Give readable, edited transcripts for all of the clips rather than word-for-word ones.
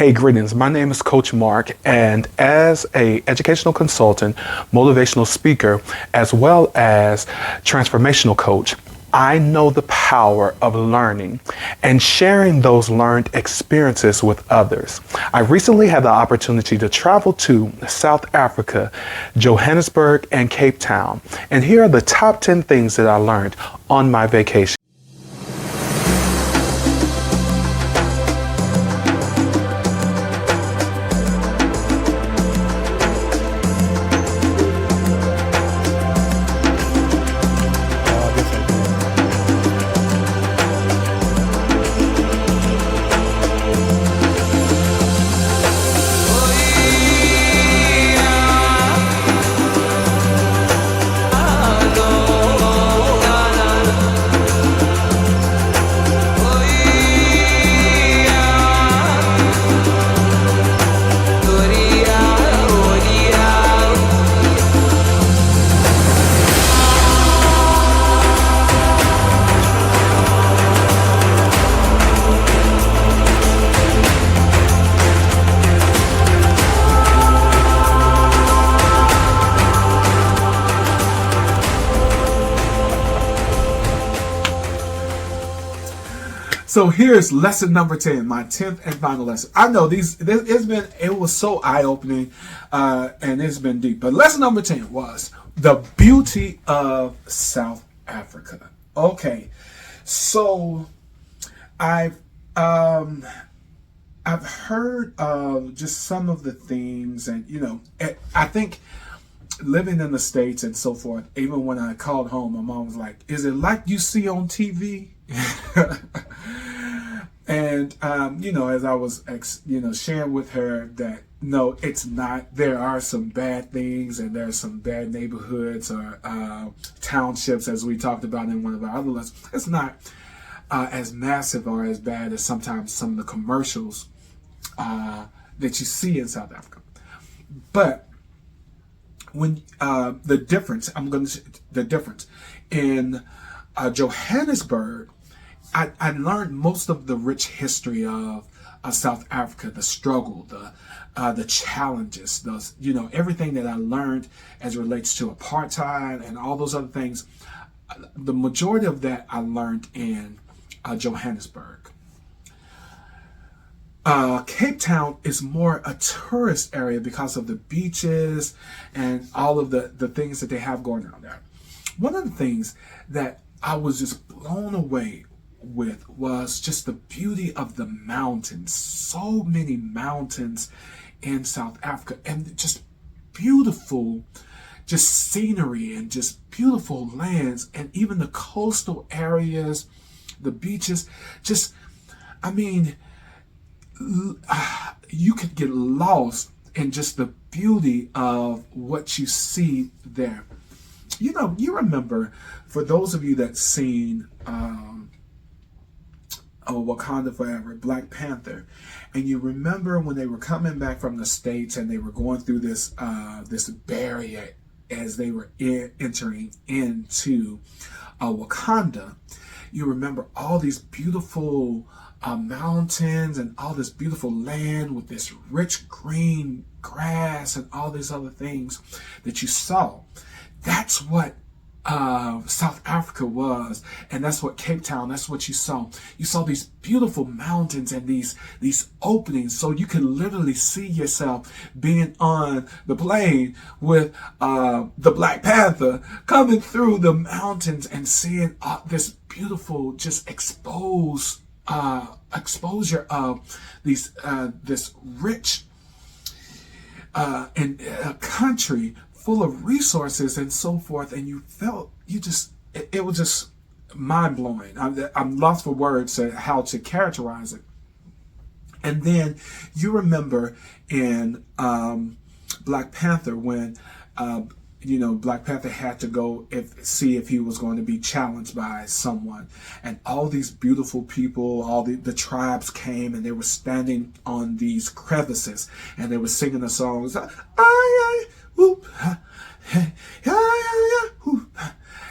Hey, greetings. My name is Coach Mark, and as a educational consultant, motivational speaker, as well as transformational coach, I know the power of learning and sharing those learned experiences with others. I recently had the opportunity to travel to South Africa, Johannesburg, and Cape Town. And here are the top 10 things that I learned on my vacation. So here's lesson number 10, my 10th and final lesson. I know it was so eye-opening and it's been deep. But lesson number 10 was the beauty of South Africa. Okay, so I've heard of just some of the things, and I think living in the States and so forth, even when I called home, my mom was like, "Is it like you see on TV?" And, as I was, sharing with her that, no, it's not. There are some bad things and there are some bad neighborhoods or townships, as we talked about in one of our other lessons. It's not as massive or as bad as sometimes some of the commercials that you see in South Africa. But when the difference in Johannesburg, I learned most of the rich history of South Africa, the struggle, the challenges, everything that I learned as it relates to apartheid and all those other things. The majority of that I learned in Johannesburg. Cape Town is more a tourist area because of the beaches and all of the things that they have going on there. One of the things that I was just blown away with was just the beauty of the mountains. So many mountains in South Africa, and just beautiful scenery and just beautiful lands, and even the coastal areas, the beaches. You could get lost in just the beauty of what you see there. You remember, for those of you that's seen Wakanda Forever, Black Panther, and you remember when they were coming back from the States and they were going through this barrier as they were entering into Wakanda. You remember all these beautiful mountains and all this beautiful land with this rich green grass and all these other things that you saw. That's what South Africa was, and that's what Cape Town, that's what you saw. You saw these beautiful mountains and these openings, so you can literally see yourself being on the plane with the Black Panther coming through the mountains and seeing this beautiful just exposure of this rich and country full of resources and so forth, and it was just mind-blowing. I'm lost for words to how to characterize it. And then you remember in Black Panther when Black Panther had to go see if he was going to be challenged by someone, and all these beautiful people, all the tribes came, and they were standing on these crevices, and they were singing the songs,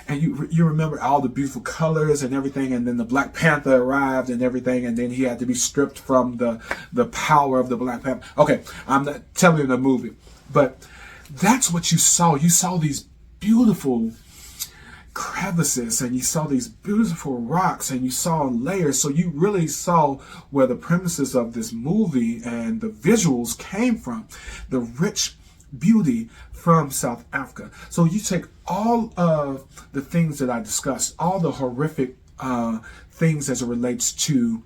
and you remember all the beautiful colors and everything, and then the Black Panther arrived and everything, and then he had to be stripped from the power of the Black Panther. Okay, I'm not telling you the movie, but that's what you saw. You saw these beautiful crevices, and you saw these beautiful rocks, and you saw layers. So you really saw where the premises of this movie and the visuals came from, the rich beauty from South Africa. So you take all of the things that I discussed, all the horrific things as it relates to,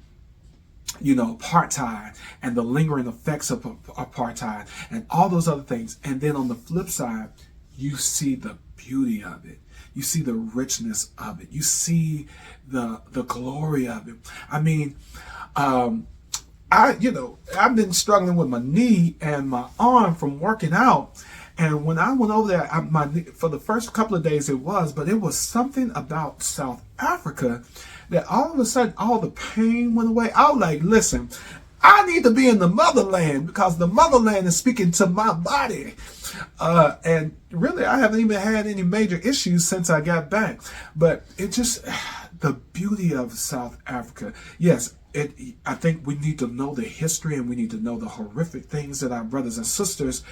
you know, apartheid and the lingering effects of apartheid and all those other things. And then on the flip side, you see the beauty of it. You see the richness of it. You see the glory of it. I mean, I've been struggling with my knee and my arm from working out. And when I went over there, for the first couple of days but it was something about South Africa that all of a sudden, all the pain went away. I was like, listen, I need to be in the motherland because the motherland is speaking to my body. And really, I haven't even had any major issues since I got back. But it just, the beauty of South Africa. Yes, I think we need to know the history, and we need to know the horrific things that our brothers and sisters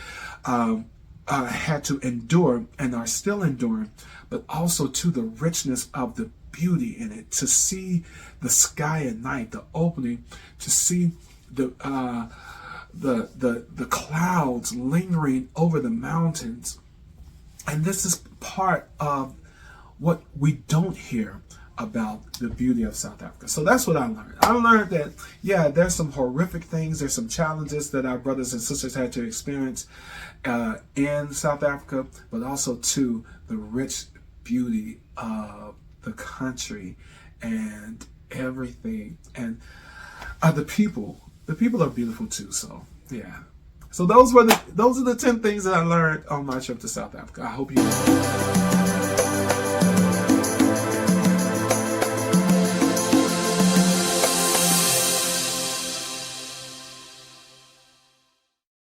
had to endure and are still enduring, but also to the richness of the beauty in it. To see the sky at night, the opening, to see the clouds lingering over the mountains. And this is part of what we don't hear about the beauty of South Africa. So that's what I learned. I learned that, yeah, there's some horrific things, there's some challenges that our brothers and sisters had to experience in South Africa, but also too the rich beauty of the country and everything. And the people are beautiful too. So yeah. So those are the 10 things that I learned on my trip to South Africa. I hope you